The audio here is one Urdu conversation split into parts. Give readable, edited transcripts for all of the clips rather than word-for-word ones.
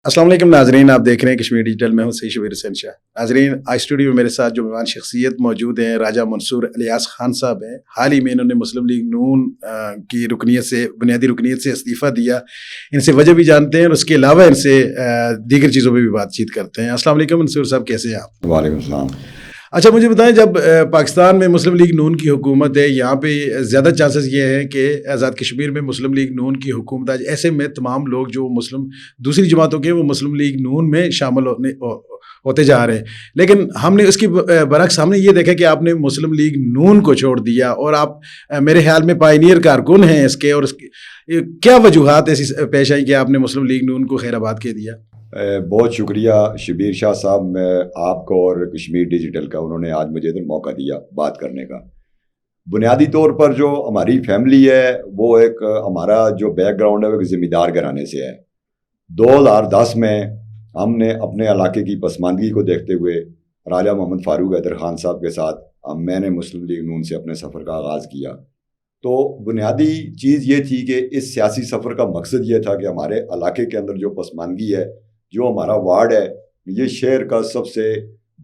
السلام علیکم ناظرین، آپ دیکھ رہے ہیں کشمیر ڈیجیٹل، میں ہوں سید شبیر حسین شاہ۔ ناظرین، آج اسٹوڈیو میں میرے ساتھ جو مہمان شخصیت موجود ہیں راجہ منصور الیاس خان صاحب ہیں۔ حال ہی میں انہوں نے مسلم لیگ نون کی رکنیت سے، بنیادی رکنیت سے استعفیٰ دیا۔ ان سے وجہ بھی جانتے ہیں اور اس کے علاوہ ان سے دیگر چیزوں پہ بھی بات چیت کرتے ہیں۔ السلام علیکم منصور صاحب، کیسے ہیں آپ؟ وعلیکم السلام۔ اچھا، مجھے بتائیں، جب پاکستان میں مسلم لیگ نون کی حکومت ہے، یہاں پہ زیادہ چانسز یہ ہیں کہ آزاد کشمیر میں مسلم لیگ نون کی حکومت آج، ایسے میں تمام لوگ جو دوسری جماعتوں کے وہ مسلم لیگ نون میں شامل ہوتے جا رہے ہیں، لیکن ہم نے اس کی برعکس ہم نے یہ دیکھا کہ آپ نے مسلم لیگ نون کو چھوڑ دیا، اور آپ میرے خیال میں پائنیئر کارکن ہیں اس کے، اور اس کی کیا وجوہات ایسی پیش آئی کہ آپ نے مسلم لیگ نون کو خیر آباد کے دیا؟ بہت شکریہ شبیر شاہ صاحب، میں آپ کو اور کشمیر ڈیجیٹل کا، انہوں نے آج مجھے ادھر موقع دیا بات کرنے کا۔ بنیادی طور پر جو ہماری فیملی ہے وہ ایک ہمارا جو بیک گراؤنڈ ہے وہ ایک ذمہ دار گھرانے سے ہے۔ 2010 میں ہم نے اپنے علاقے کی پسماندگی کو دیکھتے ہوئے راجہ محمد فاروق حیدر خان صاحب کے ساتھ میں نے مسلم لیگ نون سے اپنے سفر کا آغاز کیا۔ تو بنیادی چیز یہ تھی کہ اس سیاسی سفر کا مقصد یہ تھا کہ ہمارے علاقے کے اندر جو پسماندگی ہے، جو ہمارا وارڈ ہے، یہ شہر کا سب سے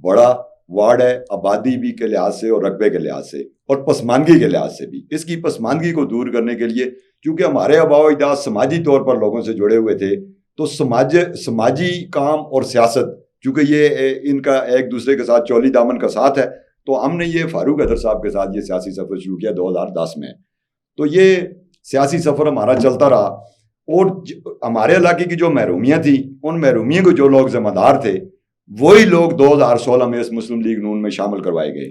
بڑا وارڈ ہے، آبادی بھی کے لحاظ سے اور رقبے کے لحاظ سے اور پسماندگی کے لحاظ سے بھی۔ اس کی پسماندگی کو دور کرنے کے لیے، کیونکہ ہمارے آباء و اجداد سماجی طور پر لوگوں سے جڑے ہوئے تھے، تو سماجی کام اور سیاست، چونکہ یہ ان کا ایک دوسرے کے ساتھ چولی دامن کا ساتھ ہے، تو ہم نے یہ فاروق حیدر صاحب کے ساتھ یہ سیاسی سفر شروع کیا 2010 میں۔ تو یہ سیاسی سفر ہمارا چلتا رہا، اور ہمارے علاقے کی جو محرومیاں تھیں، ان محرومیوں کو جو لوگ ذمہ دار تھے وہی لوگ 2016 میں اس مسلم لیگ نون میں شامل کروائے گئے۔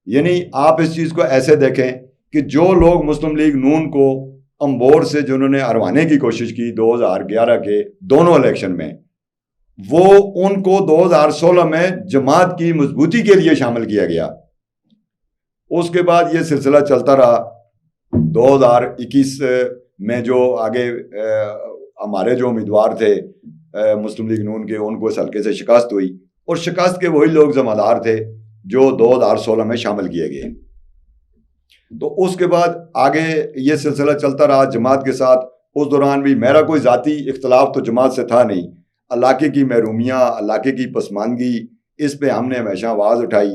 یعنی آپ اس چیز کو ایسے دیکھیں کہ جو لوگ مسلم لیگ نون کو امبور سے جنہوں نے ہروانے کی کوشش کی 2011 کے دونوں الیکشن میں، وہ ان کو 2016 میں جماعت کی مضبوطی کے لیے شامل کیا گیا۔ اس کے بعد یہ سلسلہ چلتا رہا۔ 2021 میں جو آگے ہمارے جو امیدوار تھے مسلم لیگ نون کے، ان کو اس حلقے سے شکست ہوئی، اور شکست کے وہی لوگ ذمہ دار تھے جو 2016 میں شامل کیے گئے۔ تو اس کے بعد آگے یہ سلسلہ چلتا رہا جماعت کے ساتھ۔ اس دوران بھی میرا کوئی ذاتی اختلاف تو جماعت سے تھا نہیں، علاقے کی محرومیاں، علاقے کی پسماندگی، اس پہ ہم نے ہمیشہ آواز اٹھائی۔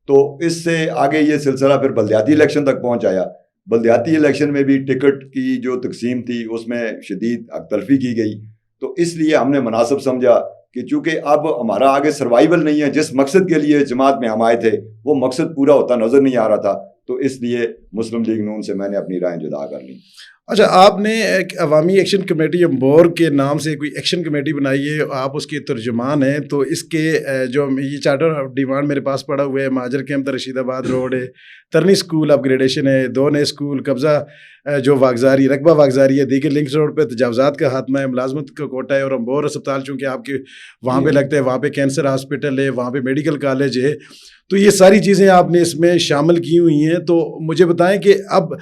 تو اس سے آگے یہ سلسلہ پھر بلدیاتی الیکشن تک پہنچ آیا۔ بلدیاتی الیکشن میں بھی ٹکٹ کی جو تقسیم تھی اس میں شدید حق تلفی کی گئی، تو اس لیے ہم نے مناسب سمجھا کہ چونکہ اب ہمارا آگے سروائیول نہیں ہے، جس مقصد کے لیے جماعت میں ہم آئے تھے وہ مقصد پورا ہوتا نظر نہیں آ رہا تھا، تو اس لیے مسلم لیگ نون سے میں نے اپنی رائے جدا کر لی۔ اچھا، آپ نے ایک عوامی ایکشن کمیٹی امبور کے نام سے کوئی ایکشن کمیٹی بنائی ہے، آپ اس کے ترجمان ہیں، تو اس کے جو یہ چارٹر آف ڈیمانڈ میرے پاس پڑا ہوا ہے، مہاجر کیمپ رشید آباد روڈ ہے، ترنی اسکول اپ گریڈیشن ہے، 2 نئے اسکول، قبضہ جو واگزاری رقبہ واگزاری ہے، دیگر لنکس روڈ پہ تجاوزات کا خاتمہ ہے، ملازمت کا کوٹا ہے، اور امبور اسپتال چونکہ آپ کے وہاں پہ لگتا ہے، وہاں پہ کینسر ہاسپٹل ہے، وہاں پہ میڈیکل کالج ہے، تو یہ ساری چیزیں آپ نے اس میں شامل کی ہوئی ہیں۔ تو مجھے بتائیں کہ اب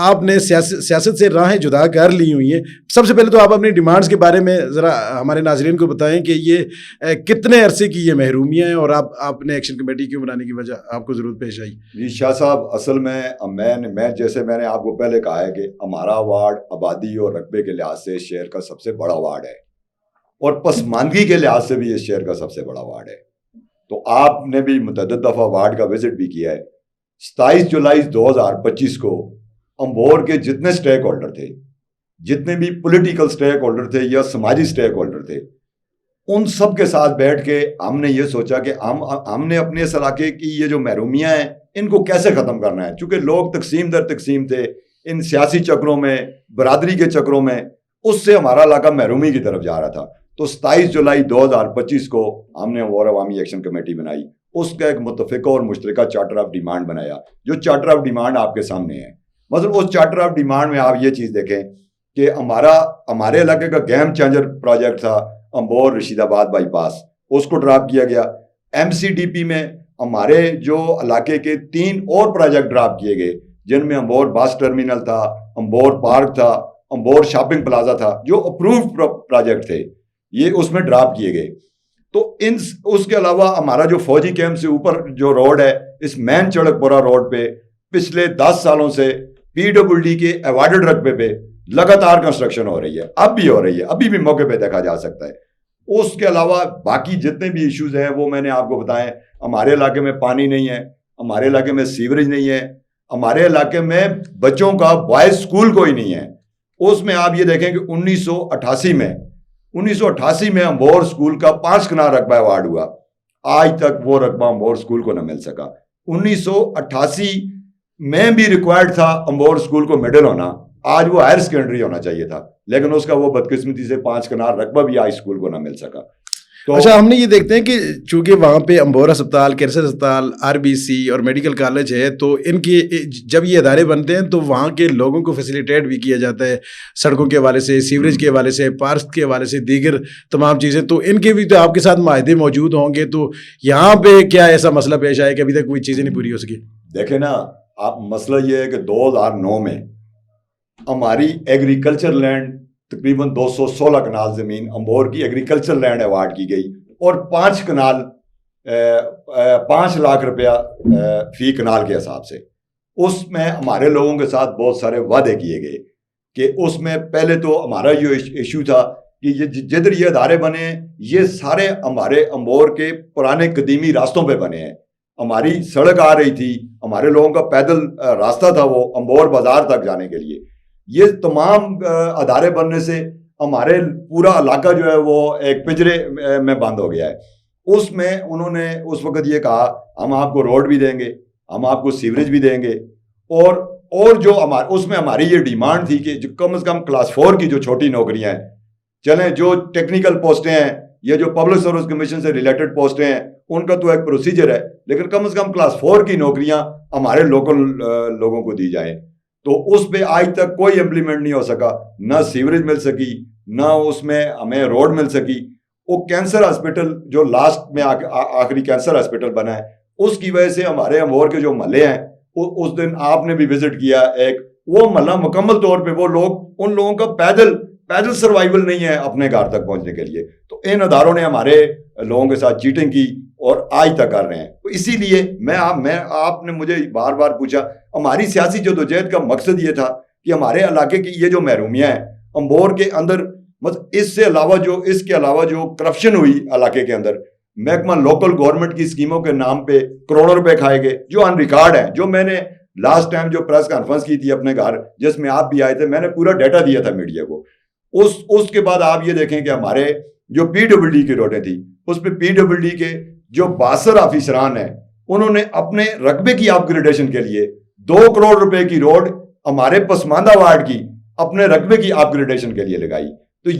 آپ نے سیاست سے راہیں جدا کر لی ہوئی ہیں، سب سے پہلے تو آپ اپنی ڈیمانڈز کے بارے میں ذرا ہمارے ناظرین کو بتائیں کہ یہ کتنے عرصے کی یہ محرومیاں ہیں، اور آپ نے ایکشن کمیٹی کیوں بنانے کی وجہ آپ کو ضرورت پیش آئی؟ جی شاہ صاحب، اصل میں جیسے میں نے آپ کو پہلے کہا ہے کہ ہمارا وارڈ آبادی اور رقبے کے لحاظ سے اس شہر کا سب سے بڑا وارڈ ہے، اور پسماندگی کے لحاظ سے بھی اس شہر کا سب سے بڑا وارڈ ہے۔ تو آپ نے بھی متعدد دفعہ وارڈ کا وزٹ بھی کیا ہے۔ 27 جولائی 2025 کو امبور کے جتنے سٹیک ہولڈر تھے، جتنے بھی پولیٹیکل سٹیک ہولڈر تھے یا سماجی سٹیک ہولڈر تھے، ان سب کے ساتھ بیٹھ کے ہم نے یہ سوچا کہ ہم نے اپنے اس علاقے کی یہ جو محرومیاں ہیں ان کو کیسے ختم کرنا ہے، چونکہ لوگ تقسیم در تقسیم تھے ان سیاسی چکروں میں، برادری کے چکروں میں، اس سے ہمارا علاقہ محرومی کی طرف جا رہا تھا۔ تو 27 جولائی 2025 کو ہم نے اور عوامی ایکشن کمیٹی بنائی، اس کا ایک متفقہ اور مشترکہ چارٹر آف ڈیمانڈ بنایا، جو چارٹر آف ڈیمانڈ آپ کے سامنے ہے۔ مطلب اس چارٹر آف ڈیمانڈ میں آپ یہ چیز دیکھیں کہ ہمارے علاقے کا گیم چینجر پروجیکٹ تھا امبور رشید آباد بائی پاس، اس کو ڈراپ کیا گیا۔ ایم سی ڈی پی میں ہمارے جو علاقے کے 3 اور پروجیکٹ ڈراپ کیے گئے، جن میں امبور بس ٹرمینل تھا، امبور پارک تھا، امبور شاپنگ پلازا تھا، جو اپرووڈ پروجیکٹ تھے، یہ اس میں ڈراپ کیے گئے۔ تو اس کے علاوہ ہمارا جو فوجی کیمپ سے اوپر جو روڈ ہے، اس مین چڑک پورا روڈ پہ پچھلے 10 سالوں سے پی ڈبل ڈی کے ایوارڈڈ رقبے پہ لگاتار کنسٹرکشن ہو رہی ہے، اب بھی ہو رہی ہے، ابھی بھی موقع پہ دیکھا جا سکتا ہے۔ اس کے علاوہ باقی جتنے بھی ایشوز ہیں وہ میں نے آپ کو بتائیں. ہمارے علاقے میں پانی نہیں ہے, ہمارے علاقے میں سیوریج نہیں ہے, ہمارے علاقے میں بچوں کا بوائز اسکول کوئی نہیں ہے. اس میں آپ یہ دیکھیں کہ 1988 میں امبور اسکول کا 5 کنال رقبہ ایوارڈ ہوا, آج تک وہ رقبہ امبور اسکول کو نہ مل سکا. 1988 میں بھی ریکوائرڈ تھا امبور اسکول کو میڈل ہونا, آج وہ ہائر سیکنڈری ہونا چاہیے تھا, لیکن اس کا وہ بدقسمتی سے 5 کنال رقبہ بھی آج اسکول کو نہ مل سکا. اچھا, ہم نے یہ دیکھتے ہیں کہ چونکہ وہاں پہ امبور اسپتال, کینسر اسپتال, RBC اور میڈیکل کالج ہے, تو ان کے جب یہ ادارے بنتے ہیں تو وہاں کے لوگوں کو فیسیلیٹیٹ بھی کیا جاتا ہے, سڑکوں کے حوالے سے, سیوریج کے حوالے سے, پارک کے حوالے سے, دیگر تمام چیزیں. تو ان کے بھی تو آپ کے ساتھ معاہدے موجود ہوں گے, تو یہاں پہ کیا ایسا مسئلہ پیش آیا کہ ابھی تک کوئی چیزیں نہیں پوری ہو سکی؟ دیکھیں نا آپ, مسئلہ یہ ہے کہ 2009 میں ہماری ایگریکلچر لینڈ تقریباً 216 کنال زمین امبور کی ایگریکلچر لینڈ ایوارڈ کی گئی, اور 5 کنال 5 لاکھ روپیہ فی کنال کے حساب سے. اس میں ہمارے لوگوں کے ساتھ بہت سارے وعدے کیے گئے کہ اس میں پہلے تو ہمارا یہ ایشو تھا کہ یہ جدھر یہ ادارے بنے یہ سارے ہمارے امبور کے پرانے قدیمی راستوں پہ بنے ہیں. ہماری سڑک آ رہی تھی, ہمارے لوگوں کا پیدل راستہ تھا وہ امبور بازار تک جانے کے لیے. یہ تمام ادارے بننے سے ہمارے پورا علاقہ جو ہے وہ ایک پنجرے میں بند ہو گیا ہے. اس میں انہوں نے اس وقت یہ کہا ہم آپ کو روڈ بھی دیں گے, ہم آپ کو سیوریج بھی دیں گے, اور جو اس میں ہماری یہ ڈیمانڈ تھی کہ جو کم از کم کلاس 4 کی جو چھوٹی نوکریاں ہیں, چلیں جو ٹیکنیکل پوسٹیں ہیں یا جو پبلک سروس کمیشن سے ریلیٹڈ پوسٹیں ہیں ان کا تو ایک پروسیجر ہے, لیکن کم از کم کلاس 4 کی نوکریاں ہمارے لوکل لوگوں کو دی جائیں. تو اس پہ آج تک کوئی امپلیمنٹ نہیں ہو سکا, نہ سیوریج مل سکی, نہ اس میں ہمیں روڈ مل سکی. وہ کینسر ہاسپٹل جو لاسٹ میں آخری کینسر ہاسپٹل بنا ہے, اس کی وجہ سے ہمارے امبور کے جو محلے ہیں, اس دن آپ نے بھی وزٹ کیا ایک, وہ محلہ مکمل طور پہ وہ لوگ, ان لوگوں کا پیدل سروائیول نہیں ہے اپنے گھر تک پہنچنے کے لیے. تو ان اداروں نے ہمارے لوگوں کے ساتھ چیٹنگ کی اور آج تک کر رہے ہیں. تو اسی لیے آپ نے مجھے بار بار پوچھا, ہماری سیاسی جدوجہد کا مقصد یہ تھا کہ ہمارے علاقے کی یہ جو محرومیاں ہیں امبور کے اندر, اس کے علاوہ جو کرپشن ہوئی علاقے کے اندر, محکمہ لوکل گورنمنٹ کی اسکیموں کے نام پہ کروڑوں روپے کھائے گئے جو ان ریکارڈ ہیں. جو میں نے لاسٹ ٹائم جو پریس کانفرنس کی تھی اپنے گھر, جس میں آپ بھی آئے تھے, میں نے پورا ڈیٹا دیا تھا میڈیا کو. اس کے بعد آپ یہ دیکھیں کہ ہمارے جو PWD کی روڈیں تھی, اس پہ PWD کے جو 62 آفیسران ہیں انہوں نے اپنے رقبے کی اپ گریڈیشن کے لیے 2 کروڑ روپے کی روڈ ہمارے پسماندہ وارڈ کی اپنے رقبے کی اپ گریڈیشن کے لیے لگائی. تو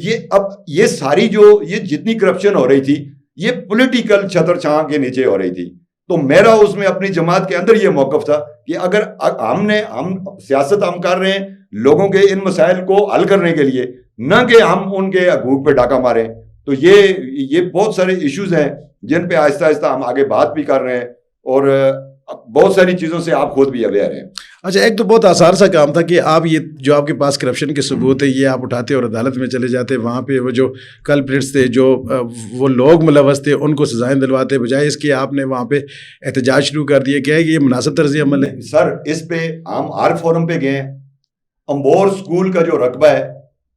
یہ ساری یہ جتنی کرپشن ہو رہی تھی یہ پولیٹیکل چھتر چھاں کے نیچے ہو رہی تھی. تو میرا اس میں اپنی جماعت کے اندر یہ موقف تھا کہ اگر ہم سیاست ہم کر رہے ہیں لوگوں کے ان مسائل کو حل کرنے کے لیے, نہ کہ ہم ان کے حقوق پہ ڈاکہ ماریں. تو یہ بہت سارے ایشوز ہیں جن پہ آہستہ آہستہ ہم آگے بات بھی کر رہے ہیں, اور بہت ساری چیزوں سے آپ خود بھی اویئر ہیں. اچھا, ایک تو بہت آسان سا کام تھا کہ آپ یہ جو آپ کے پاس کرپشن کے ثبوت ہے یہ آپ اٹھاتے اور عدالت میں چلے جاتے, وہاں پہ وہ جو کلپریٹس تھے, جو وہ لوگ ملوث تھے, ان کو سزائیں دلواتے, بجائے اس کے آپ نے وہاں پہ احتجاج شروع کر دیا. کیا ہے یہ مناسب طرز عمل ہے؟ سر اس پہ ہم ہر فورم پہ گئے ہیں. امبور اسکول کا جو رقبہ ہے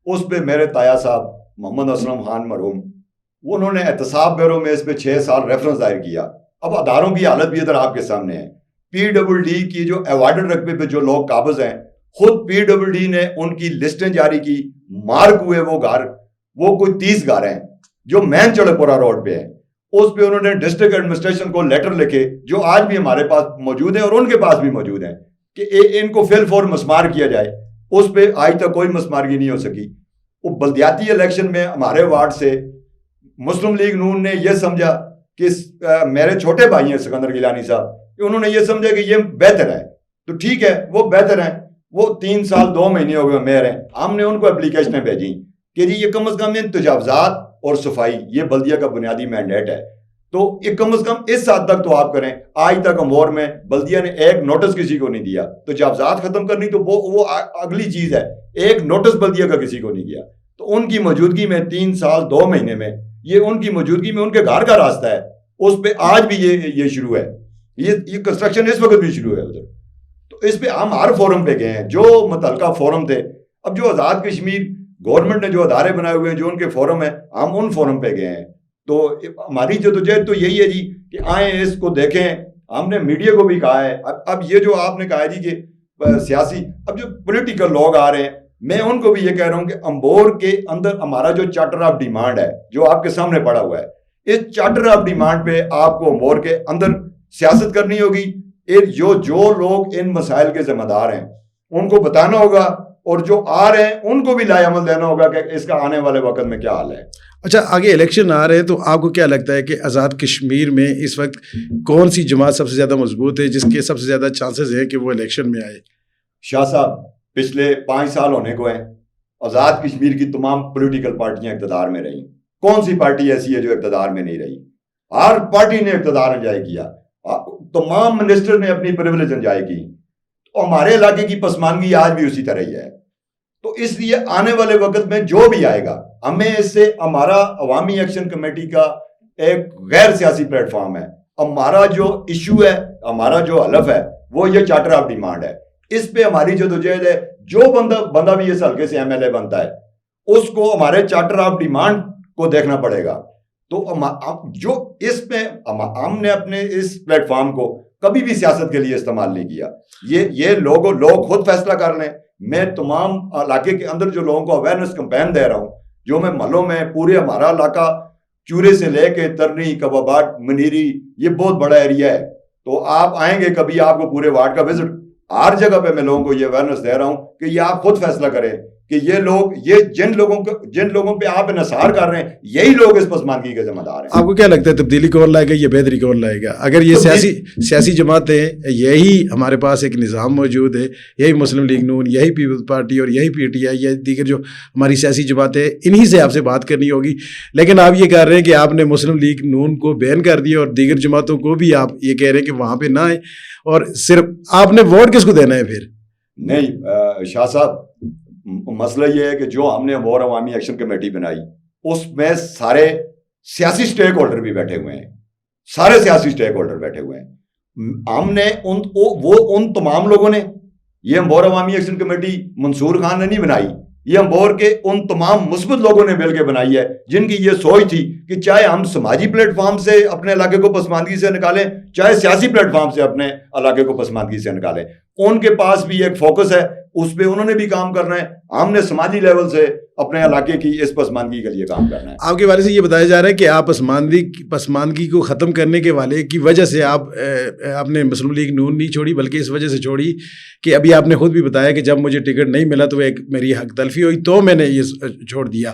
اس پہ میرے تایا صاحب محمد اسلم خان مرحوم, انہوں نے احتساب بیورو میں اس پہ 6 سال ریفرنس دائر کیا. اب اداروں کی حالت بھی ادھر آپ کے سامنے ہے. PWD کی جو ایوارڈڈ رقبے پہ جو لوگ قابض ہیں, خود PWD نے ان کی لسٹیں جاری کی, مارک ہوئے وہ گھر, وہ کوئی 30 گھر ہیں جو مین چڑے پورا روڈ پہ ہیں. اس پہ انہوں نے ڈسٹرکٹ ایڈمنسٹریشن کو لیٹر لکھے جو آج بھی ہمارے پاس موجود ہیں اور ان کے پاس بھی موجود ہیں کہ ان کو فل فور مسمار کیا جائے. اس پہ آج تک کوئی مسمارگی نہیں ہو سکی. وہ بلدیاتی الیکشن میں ہمارے وارڈ سے مسلم لیگ نون نے یہ سمجھا کہ میرے چھوٹے بھائی ہیں سکندر گیلانی صاحب, انہوں نے یہ سمجھا کہ یہ بہتر ہے. تو ٹھیک ہے, وہ بہتر ہیں, وہ 3 سال 2 مہینے ہو گئے میئر ہیں. ہم نے ان کو اپلیکیشنیں بھیجیں کہ جی یہ کم از کم تجاوزات اور صفائی یہ بلدیہ کا بنیادی مینڈیٹ ہے, تو یہ کم از کم اس حد تک تو آپ کریں. آج تک امبور میں بلدیہ نے ایک نوٹس کسی کو نہیں دیا. تجاوزات ختم کرنی تو وہ اگلی چیز ہے, ایک نوٹس بلدیہ کا کسی کو نہیں دیا. تو ان کی موجودگی میں 3 سال 2 مہینے میں یہ ان کی موجودگی میں ان کے گھر کا راستہ ہے, اس پہ آج بھی یہ شروع ہے, یہ کنسٹرکشن اس وقت بھی شروع ہے ادھر. تو اس پہ ہم ہر فورم پہ گئے ہیں جو متعلقہ فورم تھے. اب جو آزاد کشمیر گورنمنٹ نے جو ادارے بنائے ہوئے ہیں, جو ان کے فورم ہیں, ہم ان فورم پہ گئے ہیں. تو ہماری جدوجہد تو یہی ہے جی کہ آئیں اس کو دیکھیں. ہم نے میڈیا کو بھی کہا ہے. اب یہ جو آپ نے کہا ہے جی کہ سیاسی, اب جو پولیٹیکل لوگ آ رہے ہیں, میں ان کو بھی یہ کہہ رہا ہوں کہ امبور کے اندر ہمارا جو چارٹر آف ڈیمانڈ ہے جو آپ کے سامنے پڑا ہوا ہے, اس چارٹر آف ڈیمانڈ پہ آپ کو امبور کے اندر سیاست کرنی ہوگی. جو لوگ ان مسائل کے ذمہ دار ہیں ان کو بتانا ہوگا, اور جو آ رہے ہیں ان کو بھی لائے عمل دینا ہوگا کہ اس کا آنے والے وقت میں کیا حال ہے. اچھا, آگے الیکشن آ رہے ہیں, تو آپ کو کیا لگتا ہے کہ آزاد کشمیر میں اس وقت کون سی جماعت سب سے زیادہ مضبوط ہے, جس کے سب سے زیادہ چانسز ہیں کہ وہ الیکشن میں آئے؟ شاہ صاحب, پچھلے 5 سال ہونے کو ہیں, آزاد کشمیر کی تمام پولیٹیکل پارٹیاں اقتدار میں رہیں. کون سی پارٹی ایسی ہے جو اقتدار میں نہیں رہی؟ ہر پارٹی نے اقتدار انجوائے کیا, تمام منسٹر نے اپنی پریولیج انجوائے کی. تو ہمارے علاقے کی پسماندگی آج بھی اسی طرح ہی ہے. تو اس لیے آنے والے وقت میں جو بھی آئے گا, ہمیں اس سے, ہمارا عوامی ایکشن کمیٹی کا ایک غیر سیاسی پلیٹ فارم ہے, ہمارا جو ایشو ہے, ہمارا جو حلف ہے وہ یہ چارٹر آف ڈیمانڈ ہے. اس پہ ہماری جدوجہد ہے. جو بندہ بھی اس حلقے سے MLA بنتا ہے اس کو ہمارے چارٹر آف ڈیمانڈ کو دیکھنا پڑے گا. تو جو اس پہ ہم نے اپنے اس پلیٹ فارم کو کبھی بھی سیاست کے لیے استعمال نہیں کیا. یہ لوگ خود فیصلہ کر لیں. میں تمام علاقے کے اندر جو لوگوں کو اویئرنیس کمپین دے رہا ہوں, جو میں محلوں میں, پورے ہمارا علاقہ چورے سے لے کے ترنی, کباباٹ, منیری, یہ بہت بڑا ایریا ہے. تو آپ آئیں گے کبھی, آپ کو پورے وارڈ کا وزٹ, ہر جگہ پہ میں لوگوں کو یہ اویئرنیس دے رہا ہوں کہ یہ آپ خود فیصلہ کریں کہ یہ لوگ, یہ جن لوگوں پہ آپ انحصار کر رہے ہیں, یہی لوگ اس پسماندگی کے ذمہ دار ہیں. آپ کو کیا لگتا ہے تبدیلی کون لائے گا, یہ بہتری کون لائے گا؟ اگر یہ سیاسی جماعتیں, یہی ہمارے پاس ایک نظام موجود ہے, یہی مسلم لیگ نون, یہی پیپلز پارٹی اور یہی PTI, یا دیگر جو ہماری سیاسی جماعتیں, انہی سے آپ سے بات کرنی ہوگی. لیکن آپ یہ کہہ رہے ہیں کہ آپ نے مسلم لیگ نون کو بین کر دیا اور دیگر جماعتوں کو بھی آپ یہ کہہ رہے ہیں کہ وہاں پہ نہ آئیں, اور صرف آپ نے ووٹ کس کو دینا ہے پھر؟ نہیں شاہ صاحب, مسئلہ یہ ہے کہ جو ہم نے امبور عوامی ایکشن کمیٹی بنائی, اس میں سارے سیاسی سٹیک ہولڈر بھی بیٹھے ہوئے ہیں, سارے سیاسی سٹیک ہولڈر بیٹھے ہوئے ہیں. ہم نے ان تمام لوگوں نے, یہ امبور عوامی ایکشن کمیٹی منصور خان نے نہیں بنائی, یہ امبور کے ان تمام مثبت لوگوں نے مل کے بنائی ہے جن کی یہ سوچ تھی کہ چاہے ہم سماجی پلیٹ فارم سے اپنے علاقے کو پسماندگی سے نکالیں, چاہے سیاسی پلیٹ فارم سے اپنے علاقے کو پسماندگی سے نکالیں. ان کے پاس بھی ایک فوکس ہے, اس پہ انہوں نے بھی کام کرنا ہے. ہم نے سماجی لیول سے اپنے علاقے کی اس پسماندگی کے لیے کام کرنا ہے. آپ کے بارے سے یہ بتایا جا رہا ہے کہ آپ پسماندگی کو ختم کرنے کے والے کی وجہ سے آپ نے مسلم لیگ نون نہیں چھوڑی, بلکہ اس وجہ سے چھوڑی کہ ابھی آپ نے خود بھی بتایا کہ جب مجھے ٹکٹ نہیں ملا تو ایک میری حق تلفی ہوئی تو میں نے یہ چھوڑ دیا.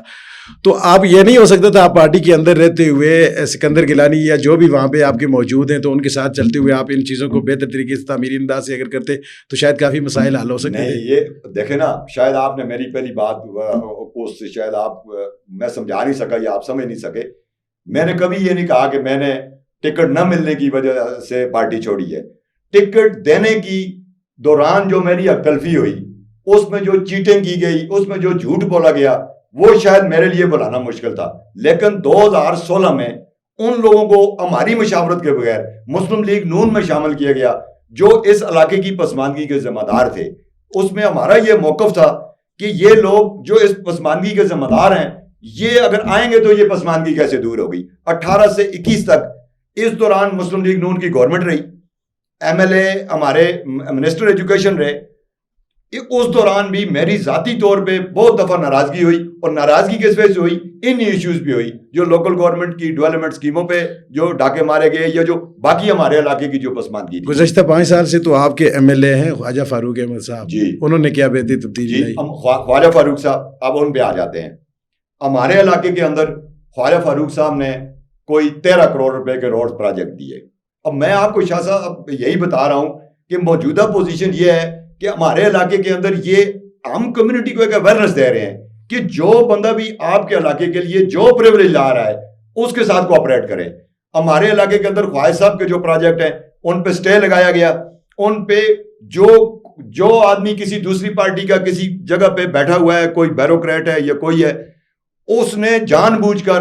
تو آپ یہ نہیں ہو سکتا تھا آپ پارٹی کے اندر رہتے ہوئے سکندر گیلانی یا جو بھی وہاں پہ آپ کے موجود ہیں تو ان کے ساتھ چلتے ہوئے آپ ان چیزوں کو بہتر طریقے سے تعمیری انداز سے اگر کرتے تو شاید کافی مسائل حل ہو سکتے تھے. نہیں, یہ دیکھیں نا, شاید آپ نے میری پہلی بات اس سے شاید میں سمجھا نہیں سکا یا آپ سمجھ نہیں سکے. میں نے کبھی یہ نہیں کہا کہ میں نے ٹکٹ نہ ملنے کی وجہ سے پارٹی چھوڑی ہے. ٹکٹ دینے کی دوران جو میری حق تلفی ہوئی, اس میں جو چیٹنگ کی گئی, اس میں جو جھوٹ بولا گیا, وہ شاید میرے لیے بلانا مشکل تھا. لیکن 2016 میں ان لوگوں کو ہماری مشاورت کے بغیر مسلم لیگ نون میں شامل کیا گیا جو اس علاقے کی پسماندگی کے ذمہ دار تھے. اس میں ہمارا یہ موقف تھا کہ یہ لوگ جو اس پسماندگی کے ذمہ دار ہیں, یہ اگر آئیں گے تو یہ پسماندگی کیسے دور ہوگی. 18 سے 21 تک اس دوران مسلم لیگ نون کی گورنمنٹ رہی, MLA ہمارے منسٹر ایجوکیشن رہے. اس دوران بھی میری ذاتی طور پہ بہت دفعہ ناراضگی ہوئی, اور ناراضگی کس وجہ سے ہوئی, ان ایشوز بھی ہوئی جو لوکل گورنمنٹ کی ڈیولپمنٹ اسکیموں پہ جو ڈاکے مارے گئے, یا جو باقی ہمارے علاقے کی جو پسماندگی تھی. گزشتہ 5 سال سے تو آپ کے MLA ہیں خواجہ فاروق احمد صاحب, جی, انہوں نے کیا بہتری تبدیلی لائی؟ خواجہ فاروق صاحب, اب ان پہ آ جاتے ہیں. ہمارے علاقے کے اندر خواجہ فاروق صاحب نے کوئی 13 کروڑ روپے کے روڈ پروجیکٹ دیے. اب میں آپ کو شاہ صاحب یہی بتا رہا ہوں کہ موجودہ پوزیشن یہ ہے کہ ہمارے علاقے کے اندر یہ ہم کمیونٹی کو ایک اویئرنیس دے رہے ہیں کہ جو بندہ بھی آپ کے علاقے کے لیے جو پریولیج لا رہا ہے اس کے ساتھ کوآپریٹ کریں. ہمارے علاقے کے اندر خواجہ صاحب کے جو پروجیکٹ ہیں ان پہ سٹے لگایا گیا. ان پہ جو آدمی کسی دوسری پارٹی کا کسی جگہ پہ بیٹھا ہوا ہے, کوئی بیوروکریٹ ہے یا کوئی ہے, اس نے جان بوجھ کر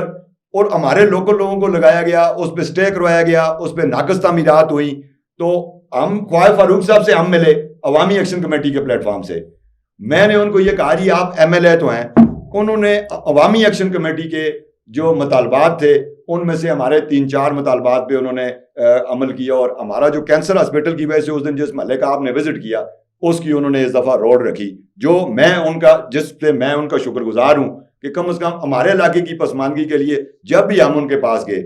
اور ہمارے لوکل لوگوں کو لگایا گیا, اس پہ سٹے کروایا گیا, اس پہ ناقص تعمیرات ہوئی. تو ہم خواجہ فاروق صاحب سے ہم ملے عوامی ایکشن کمیٹی کے پلیٹ فارم سے. میں نے ان کو یہ کہا جی آپ MLA تو ہیں, انہوں نے عوامی ایکشن کمیٹی کے جو مطالبات تھے ان میں سے ہمارے 3-4 مطالبات پہ انہوں نے عمل کیا, اور ہمارا جو کینسر ہاسپٹل کی وجہ سے اس دن جس محلے کا آپ نے وزٹ کیا اس کی انہوں نے اس دفعہ روڈ رکھی, جو میں ان کا جس پہ میں ان کا شکر گزار ہوں کہ کم از کم ہمارے علاقے کی پسماندگی کے لیے جب بھی ہم ان کے پاس گئے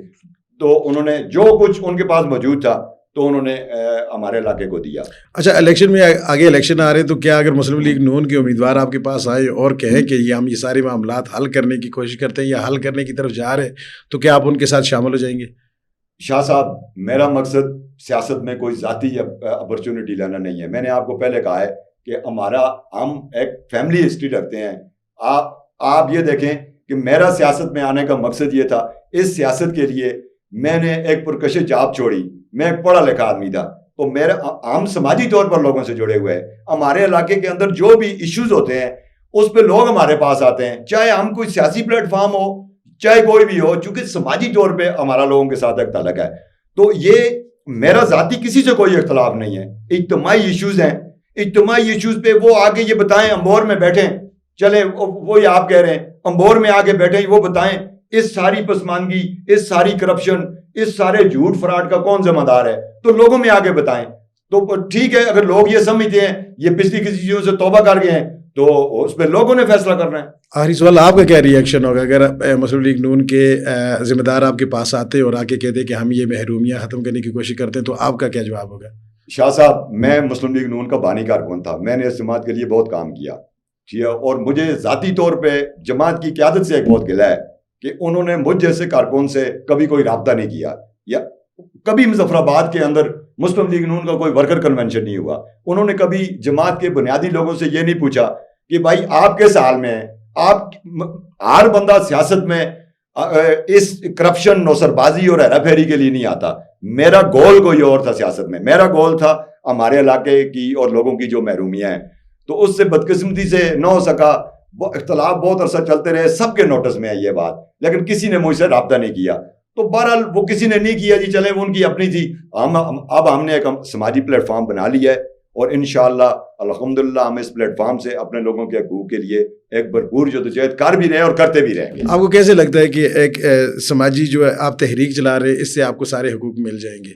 تو انہوں نے جو کچھ ان کے پاس موجود تھا تو انہوں نے ہمارے علاقے کو دیا. اچھا, الیکشن میں آگے الیکشن آ رہے ہیں تو کیا اگر مسلم لیگ نون کے امیدوار آپ کے پاس آئے اور کہیں کہ ہم یہ سارے معاملات حل کرنے کی کوشش کرتے ہیں یا حل کرنے کی طرف جا رہے ہیں تو کیا آپ ان کے ساتھ شامل ہو جائیں گے؟ شاہ صاحب, میرا مقصد سیاست میں کوئی ذاتی اپرچونٹی لینا نہیں ہے. میں نے آپ کو پہلے کہا ہے کہ ہم ایک فیملی ہسٹری رکھتے ہیں. آپ یہ دیکھیں کہ میرا سیاست میں آنے کا مقصد یہ تھا, اس سیاست کے لیے میں نے ایک پرکشش جاب چھوڑی. میں ایک پڑھا لکھا آدمی تھا, تو ہم سماجی طور پر لوگوں سے جڑے ہوئے ہیں. ہمارے علاقے کے اندر جو بھی ایشوز ہوتے ہیں اس پہ لوگ ہمارے پاس آتے ہیں, چاہے ہم کوئی سیاسی پلیٹ فارم ہو چاہے کوئی بھی ہو, چونکہ سماجی طور پہ ہمارا لوگوں کے ساتھ ایک تعلق ہے. تو یہ میرا ذاتی کسی سے کوئی اختلاف نہیں ہے. اجتماعی ایشوز ہیں, اجتماعی ایشوز پہ وہ آگے یہ بتائیں, امبور میں بیٹھیں, چلیں وہی آپ کہہ رہے ہیں امبور میں آگے بیٹھیں, وہ بتائیں اس ساری پسماندگی, اس ساری کرپشن, اس سارے جھوٹ فراڈ کا کون ذمہ دار ہے, تو لوگوں میں آگے بتائیں. تو ٹھیک ہے, اگر لوگ یہ سمجھتے ہیں یہ پچھلی کسی چیزوں سے توبہ کر گئے ہیں تو اس پہ لوگوں نے فیصلہ کرنا ہے. آخری سوال, آپ کا کیا ری ایکشن ہوگا اگر مسلم لیگ نون کے ذمہ دار آپ کے پاس آتے اور آ کے کہتے کہ ہم یہ محرومیاں ختم کرنے کی کوشش کرتے ہیں, تو آپ کا کیا جواب ہوگا؟ شاہ صاحب, میں مسلم لیگ نون کا بانی کارکن تھا, میں نے اس جماعت کے لیے بہت کام کیا, ٹھیک ہے, اور مجھے ذاتی طور پہ جماعت کی قیادت سے ایک بہت گلہ ہے کہ انہوں نے مجھ جیسے کارکن سے کبھی کوئی رابطہ نہیں کیا, یا کبھی مظفر آباد کے اندر مسلم لیگ نون کا کوئی ورکر کنونشن نہیں ہوا. انہوں نے کبھی جماعت کے بنیادی لوگوں سے یہ نہیں پوچھا کہ بھائی آپ کس حال میں ہیں. آپ ہر بندہ سیاست میں اس کرپشن, نوسر بازی اور ہیرا پھیری کے لیے نہیں آتا. میرا گول کوئی اور تھا سیاست میں. میرا گول تھا ہمارے علاقے کی اور لوگوں کی جو محرومیاں ہیں, تو اس سے بدقسمتی سے نہ ہو سکا. اختلاف بہت عرصہ چلتے رہے, سب کے نوٹس میں ہے یہ بات, لیکن کسی نے مجھ سے رابطہ نہیں کیا. تو بہرحال وہ کسی نے نہیں کیا جی, چلے وہ ان کی اپنی تھی. اب ہم نے ایک سماجی پلیٹ فارم بنا لیا ہے, اور انشاءاللہ الحمدللہ ہم اس پلیٹ فارم سے اپنے لوگوں کے حقوق کے لیے ایک بھرپور جدوجہد کر بھی رہے ہیں اور کرتے بھی رہیں گے. آپ کو کیسے لگتا ہے کہ ایک سماجی جو ہے آپ تحریک چلا رہے ہیں, اس سے آپ کو سارے حقوق مل جائیں گے؟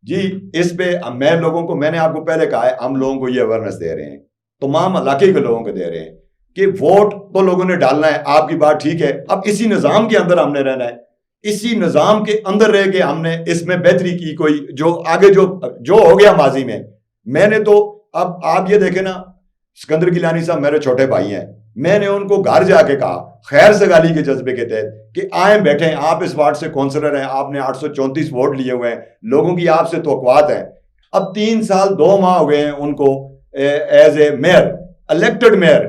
جی, اس پہ میں نے آپ کو پہلے کہا ہے, ہم لوگوں کو یہ اویئرنیس دے رہے ہیں, تمام علاقے کے لوگوں کو دے رہے ہیں کہ ووٹ تو لوگوں نے ڈالنا ہے. آپ کی بات ٹھیک ہے, اب اسی نظام کے اندر ہم نے رہنا ہے, اسی نظام کے اندر رہ کے ہم نے اس میں بہتری کی. کوئی جو آگے جو ہو گیا ماضی میں نے تو اب آپ یہ دیکھیں نا, سکندر گیلانی صاحب میرے چھوٹے بھائی ہیں, میں نے ان کو گھر جا کے کہا خیر سگالی کے جذبے کے تحت کہ آئیں بیٹھیں, آپ اس وارڈ سے کونسلر ہیں, آپ نے 834 ووٹ لیے ہوئے ہیں, لوگوں کی آپ سے توقعات ہیں. اب 3 سال 2 ماہ ہو گئے ہیں ان کو as a mayor, elected mayor.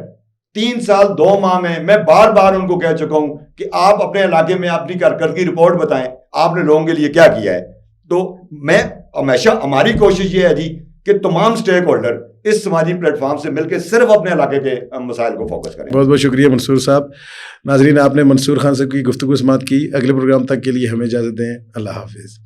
3 سال 2 ماہ میں بار بار ان کو کہہ چکا ہوں کہ آپ اپنے علاقے میں اپنی کارکردگی رپورٹ بتائیں, آپ نے لوگوں کے لیے کیا کیا ہے. تو میں ہمیشہ, ہماری کوشش یہ ہے جی کہ تمام سٹیک ہولڈر اس سماجی پلیٹ فارم سے مل کے صرف اپنے علاقے کے مسائل کو فوکس کریں. بہت بہت شکریہ منصور صاحب. ناظرین, آپ نے منصور خان سے کوئی گفتگو سماعت کی. اگلے پروگرام تک کے لیے ہمیں اجازت دیں. اللہ حافظ.